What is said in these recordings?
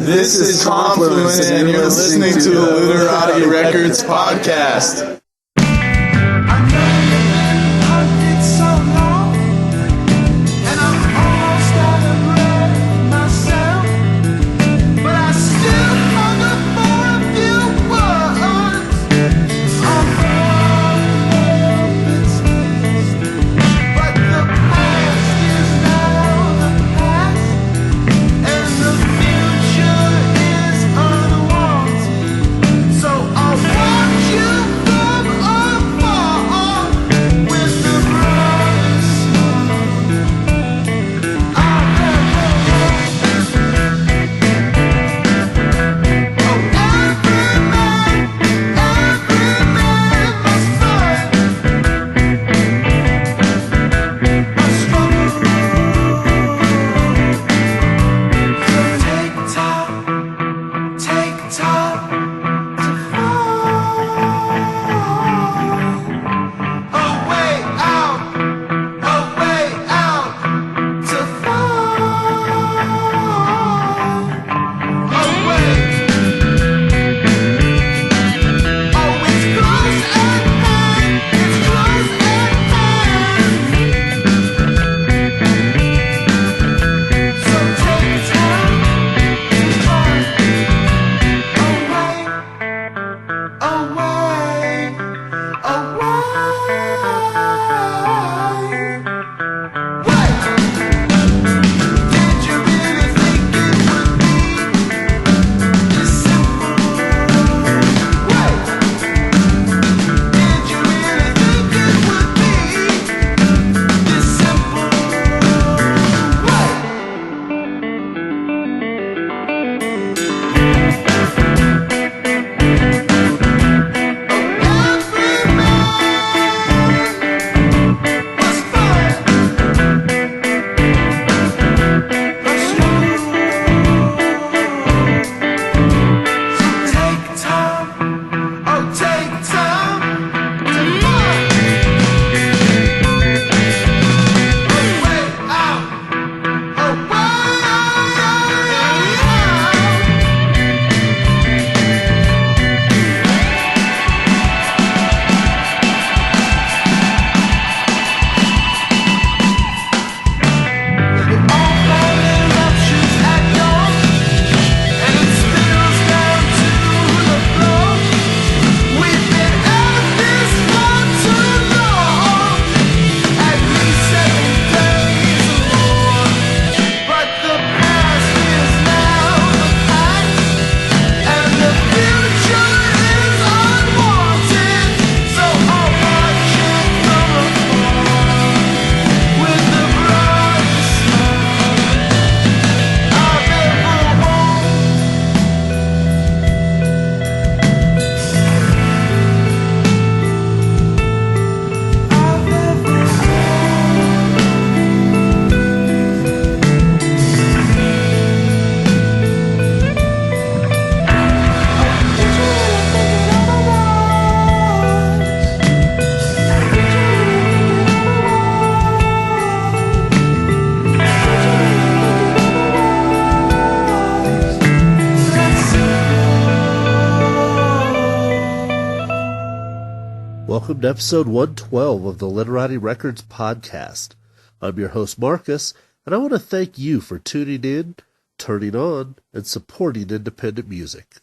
This is Confluence, and you're listening to the Literati Records podcast. Welcome to episode 112 of the Literati Records podcast. I'm your host Marcus, and I want to thank you for tuning in, turning on, and supporting independent music.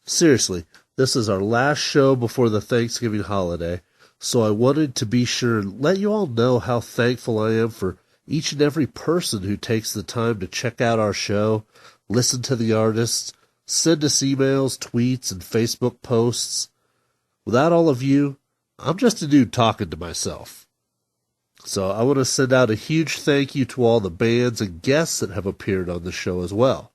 Seriously, this is our last show before the Thanksgiving holiday, so I wanted to be sure and let you all know how thankful I am for each and every person who takes the time to check out our show, listen to the artists, send us emails, tweets, and Facebook posts. Without all of you, I'm just a dude talking to myself. So I want to send out a huge thank you to all the bands and guests that have appeared on the show as well.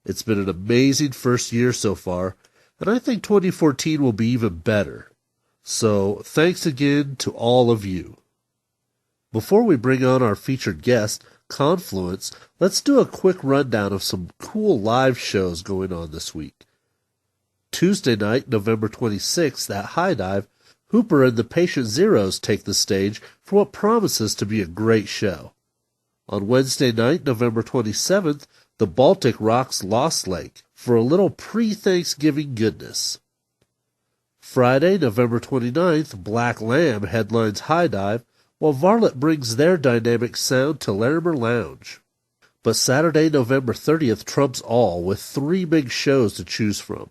It's been an amazing first year so far, and I think 2014 will be even better. So thanks again to all of you. Before we bring on our featured guest, Confluence, let's do a quick rundown of some cool live shows going on this week. Tuesday night, November 26th, at High Dive, Hooper and the Patient Zeros take the stage for what promises to be a great show. On Wednesday night, November 27th, the Baltic rocks Lost Lake for a little pre-Thanksgiving goodness. Friday, November 29th, Black Lamb headlines High Dive, while Varlet brings their dynamic sound to Larimer Lounge. But Saturday, November 30th trumps all with 3 big shows to choose from.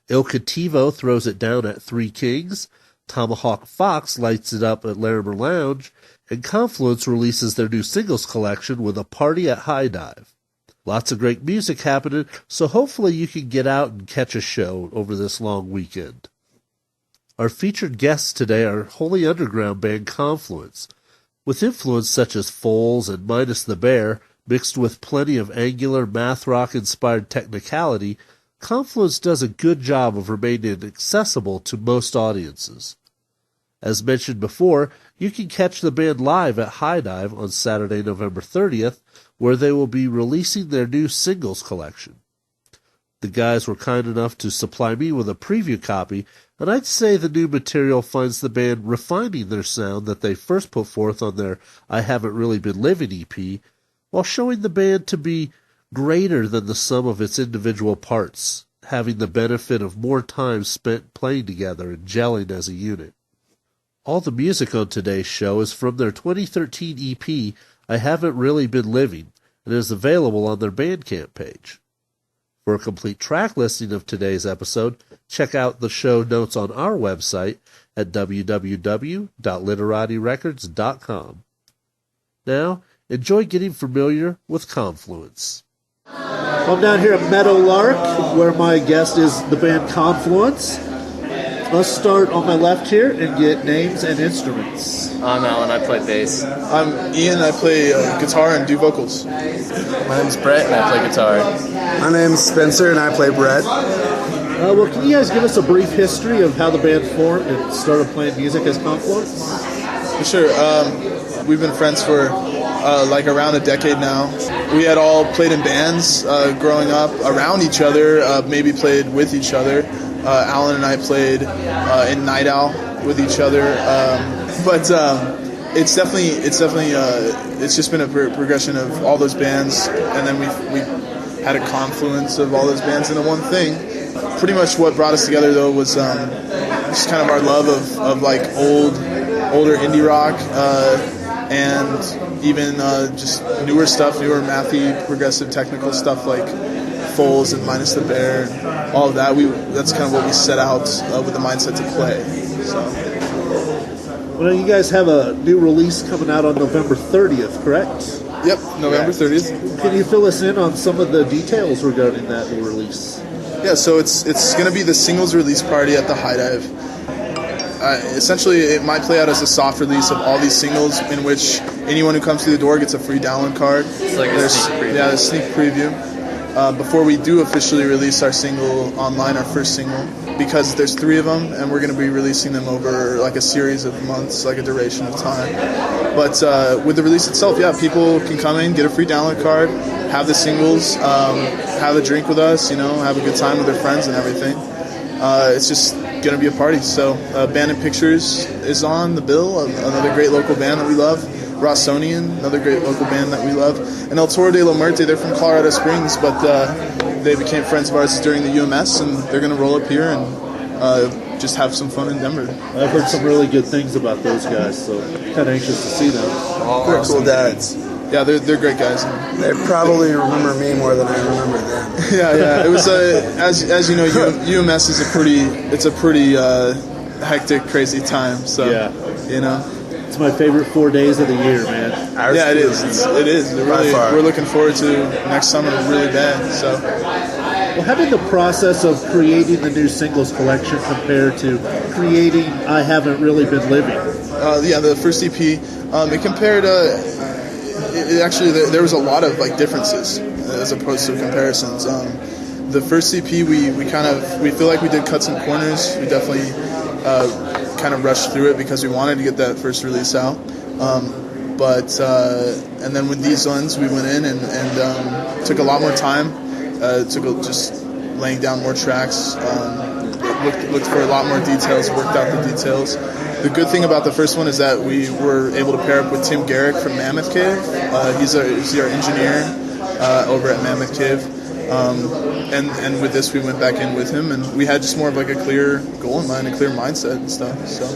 Il Cativo throws it down at Three Kings, Tomahawk Fox lights it up at Larimer Lounge, and Confluence releases their new singles collection with a party at High Dive. Lots of great music happening, so hopefully you can get out and catch a show over this long weekend. Our featured guests today are Holy Underground band Confluence. With influence such as Foals and Minus the Bear, mixed with plenty of angular math rock-inspired technicality, Confluence does a good job of remaining accessible to most audiences. As mentioned before, you can catch the band live at High Dive on Saturday, November 30th, where they will be releasing their new singles collection. The guys were kind enough to supply me with a preview copy, and I'd say the new material finds the band refining their sound that they first put forth on their I Haven't Really Been Living EP, while showing the band to be greater than the sum of its individual parts, having the benefit of more time spent playing together and gelling as a unit. All the music on today's show is from their 2013 EP, I Haven't Really Been Living, and is available on their Bandcamp page. For a complete track listing of today's episode, check out the show notes on our website at www.literatirecords.com. Now, enjoy getting familiar with Confluence. I'm down here at Meadowlark, where my guest is the band Confluence. Let's start on my left here and get names and instruments. I'm Alan, I play bass. I'm Ian, I play guitar and do vocals. My name's Brett, and I play guitar. My name's Spencer, and I play Brett. Well, can you guys give us a brief history of how the band formed and started playing music as Confluence? For sure. We've been friends for around a decade now. We had all played in bands growing up around each other, maybe played with each other. Alan and I played in Night Owl with each other, but it's just been a progression of all those bands, and then we had a confluence of all those bands into one thing. Pretty much what brought us together though was just kind of our love of like older indie rock and even just newer stuff, newer mathy progressive technical stuff like Foals and Minus the Bear and all of that. That's kind of what we set out with the mindset to play. So. Well, you guys have a new release coming out on November 30th, correct? Yep, November 30th. Can you fill us in on some of the details regarding that new release? Yeah, so it's going to be the singles release party at the High Dive. Essentially, it might play out as a soft release of all these singles in which anyone who comes through the door gets a free download card. It's like a sneak preview. Yeah, a sneak preview. Before we do officially release our single online, our first single, because there's 3 of them, and we're going to be releasing them over like a series of months, like a duration of time. But with the release itself, yeah, people can come in, get a free download card, have the singles, have a drink with us, have a good time with their friends and everything. It's just going to be a party. So Band and Pictures is on the bill, another great local band that we love. Rossonian, another great local band that we love. And El Toro de la Muerte, they're from Colorado Springs, but they became friends of ours during the UMS, and they're going to roll up here and just have some fun in Denver. I've heard some really good things about those guys, so kind of anxious to see them. They're cool dads. Yeah, they're great guys. They probably remember me more than I remember them. Yeah. It was as you know, UMS is a pretty hectic, crazy time. So yeah. It's my favorite 4 days of the year, man. Yeah, it is. It is. We're looking forward to next summer really bad. So. Well, how did the process of creating the new singles collection compare to creating I Haven't Really Been Living? The first EP, it compared. Actually, there was a lot of differences as opposed to comparisons. The first EP, we feel like we did cuts and corners. We definitely kind of rushed through it because we wanted to get that first release out. And then with these ones, we went in and took a lot more time. Just laying down more tracks. Looked for a lot more details. Worked out the details. The good thing about the first one is that we were able to pair up with Gerak from Mammoth Cave. He's our engineer over at Mammoth Cave. And with this, we went back in with him, and we had just more of like a clear goal in mind, a clear mindset and stuff. So,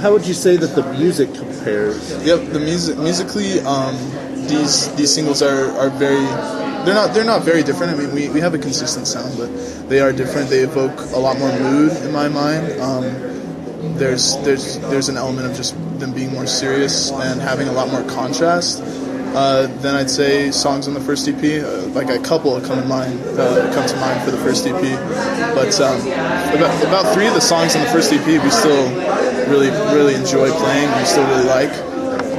How would you say that the music compares? yep, the musically, these singles are very. They're not very different. I mean, we have a consistent sound, but they are different. They evoke a lot more mood in my mind. There's an element of just them being more serious and having a lot more contrast. Then I'd say songs on the first EP, like a couple come to mind for the first EP. But about 3 of the songs on the first EP we still really enjoy playing. We still really like.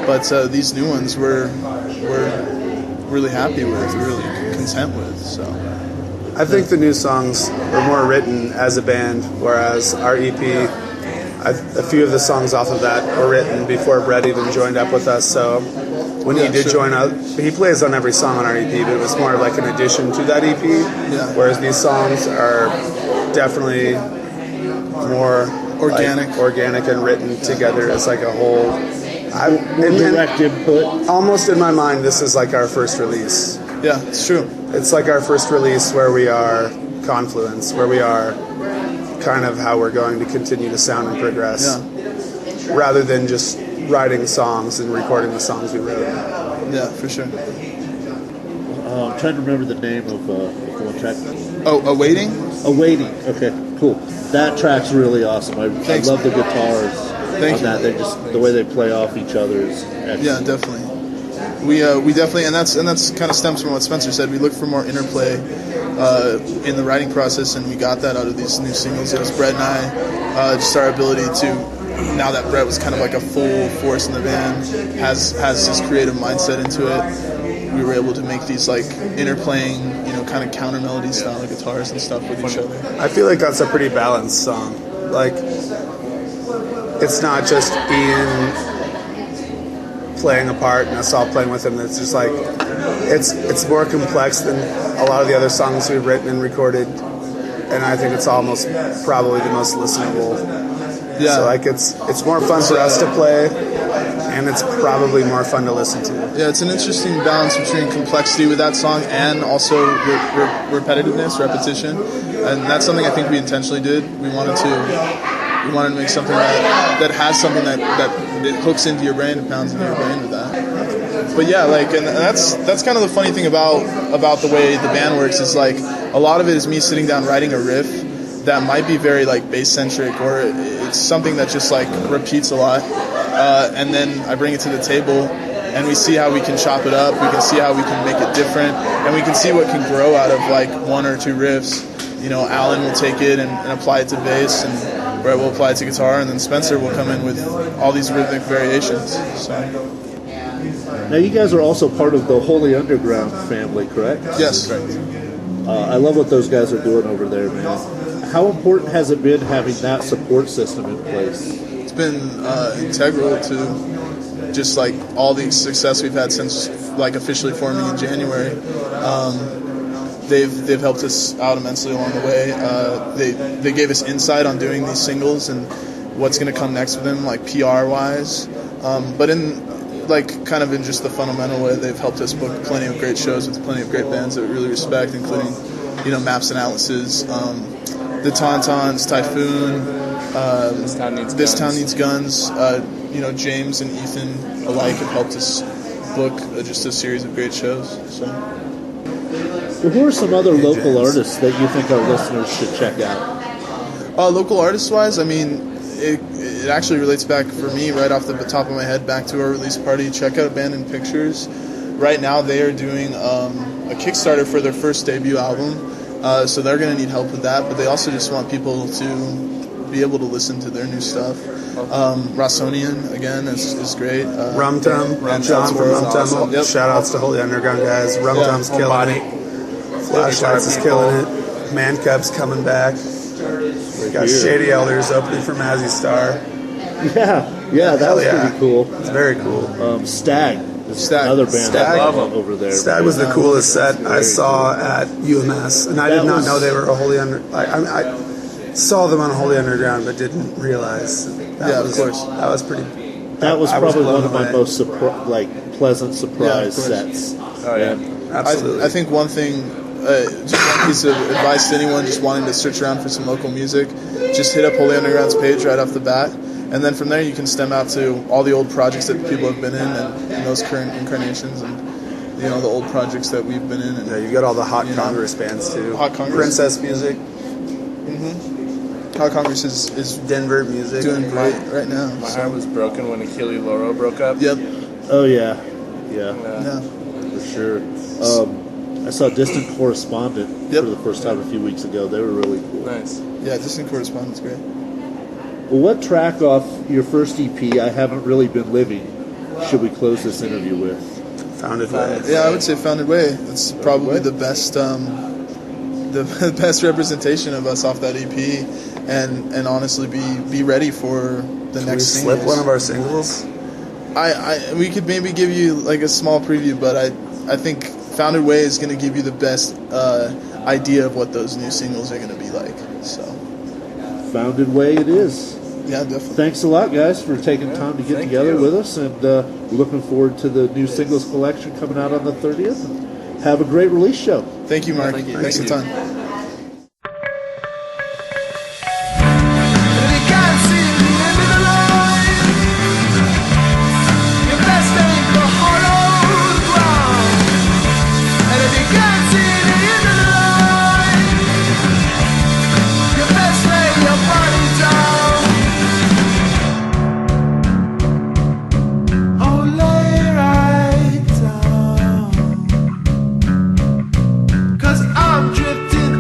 But these new ones we're really happy with, really content with. So I think the new songs were more written as a band, whereas our EP, a few of the songs off of that were written before Brett even joined up with us. So when he did join up, he plays on every song on our EP, but it was more like an addition to that EP. Yeah. Whereas these songs are definitely more organic and written together as like a whole. Direct input. Almost in my mind, this is like our first release. yeah, it's true. It's like our first release where we are Confluence, where we are kind of how we're going to continue to sound and progress, rather than just writing songs and recording the songs we wrote. Yeah, for sure. I'm trying to remember the name of the one track. Oh, Awaiting? Awaiting. Okay, cool. That track's really awesome. I love the guitars on that. They just the way they play off each other is excellent. Yeah, definitely. We definitely, and that's kind of stems from what Spencer said. We look for more interplay in the writing process, and we got that out of these new singles. It was Brett and I, just our ability to, now that Brett was kind of like a full force in the band, has his creative mindset into it. We were able to make these like interplaying, kind of counter melody style guitars and stuff with each other. I feel like that's a pretty balanced song. Like, it's not just Ian playing a part and us all playing with him. It's just like it's more complex than a lot of the other songs we've written and recorded, and I think it's almost probably the most listenable. Yeah. So like it's more fun for us to play, and it's probably more fun to listen to. Yeah, it's an interesting balance between complexity with that song and also repetitiveness, repetition, and that's something I think we intentionally did. We wanted to make something that has something that it hooks into your brain and pounds into your brain with that. But yeah, like, and that's kind of the funny thing about the way the band works is like a lot of it is me sitting down writing a riff that might be very like bass centric, or it's something that just like repeats a lot, and then I bring it to the table and we see how we can chop it up, we can see how we can make it different, and we can see what can grow out of like 1 or 2 riffs. Alan will take it and apply it to bass, and Brett will apply it to guitar, and then Spencer will come in with all these rhythmic variations. So. Now you guys are also part of the Holy Underground family, correct? Yes. I love what those guys are doing over there, man. How important has it been having that support system in place? It's been integral to just like all the success we've had since like officially forming in January. They've helped us out immensely along the way. They gave us insight on doing these singles and what's going to come next with them, like PR wise. But in like kind of in just the fundamental way, they've helped us book plenty of great shows with plenty of great bands that we really respect, including Maps and Atlases, the Tontons, Typhoon, This Town Needs Guns. James and Ethan alike have helped us book just a series of great shows. So. Well, who are some other local artists that you think our listeners should check out? Local artists-wise, I mean, it actually relates back for me right off the top of my head back to our release party. Check out Abandoned Pictures. Right now they are doing a Kickstarter for their first debut album, so they're going to need help with that, but they also just want people to be able to listen to their new stuff. Rossonian, again, is great. Rum Tum, John from Rum Tum. Awesome. Yep. Shout outs to Holy Underground guys. Rum Tum's killing it. Flashlights is killing it. Man Cub's coming back. We got Shady Elders opening for Mazzy Star. Yeah, that was pretty cool. It's very cool. Stag. Another band I love over there. Stag was the coolest set I saw at UMS, and I did not know they were a Holy I saw them on Holy Underground, but didn't realize. Of course. That was pretty. That was probably one of my most pleasant surprise sets Oh yeah. Absolutely. I think one thing, just one piece of advice to anyone just wanting to search around for some local music, just hit up Holy Underground's page right off the bat, and then from there you can stem out to all the old projects that people have been in and those current incarnations and the old projects that we've been in. And, Yeah, you got all the Hot Congress bands too. Hot Congress. Princess music, Hot Congress is Denver music. doing great right now. My heart was broken when Achille Lauro broke up. Yep. Oh yeah, yeah, Yeah. for sure. I saw Distant Correspondent Yep. for the first time a few weeks ago. They were really cool. Nice. Yeah, Distant Correspondence, great. Well, what track off your first EP, I Haven't Really Been Living, should we close this interview with? Founded Way. Yeah, I would say Founded Way. It's probably the best, the best representation of us off that EP, and honestly, be ready for the Can we next slip singles. one of our singles? We could maybe give you like a small preview, but I think Founded Way is going to give you the best idea of what those new singles are going to be like. So Founded Way it is. yeah, definitely. Thanks a lot, guys, for taking time to get thank together you. with us, and looking forward to the new singles collection coming out on the 30th. And have a great release show. Thank you, Mark. Thank you. Thanks for the Thank time. You can't see the end of the line. Your best ain't the hollow ground. And if you can't see the end of the line, your best lay your body down. Oh, lay right down. 'Cause I'm drifting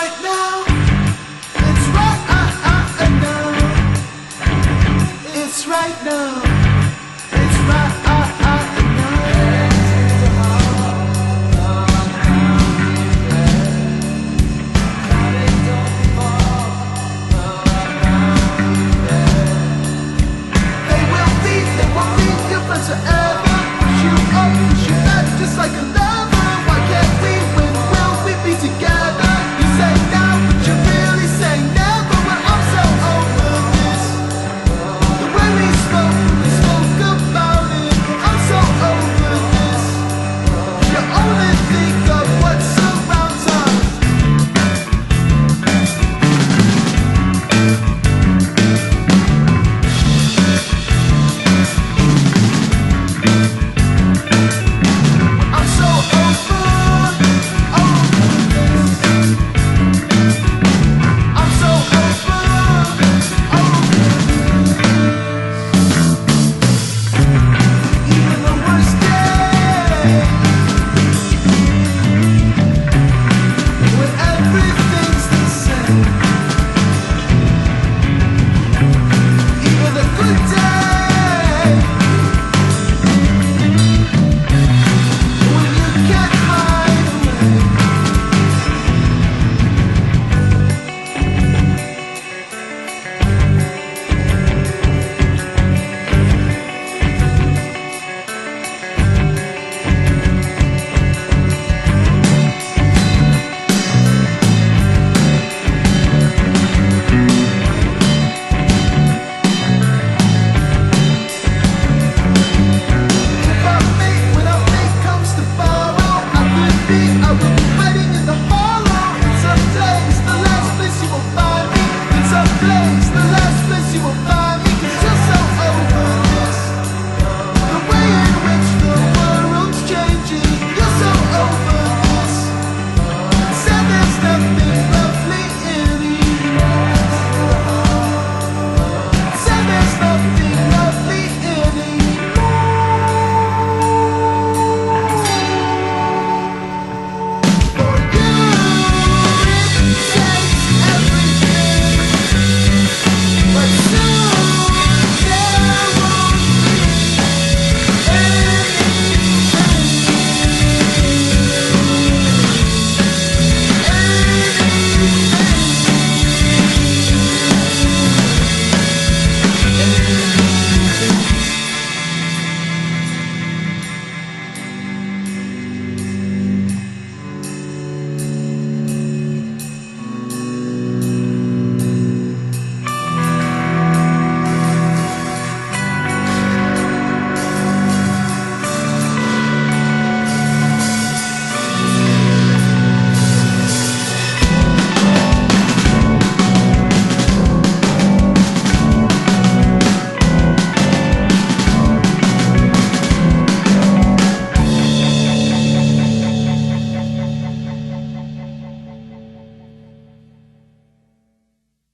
right now.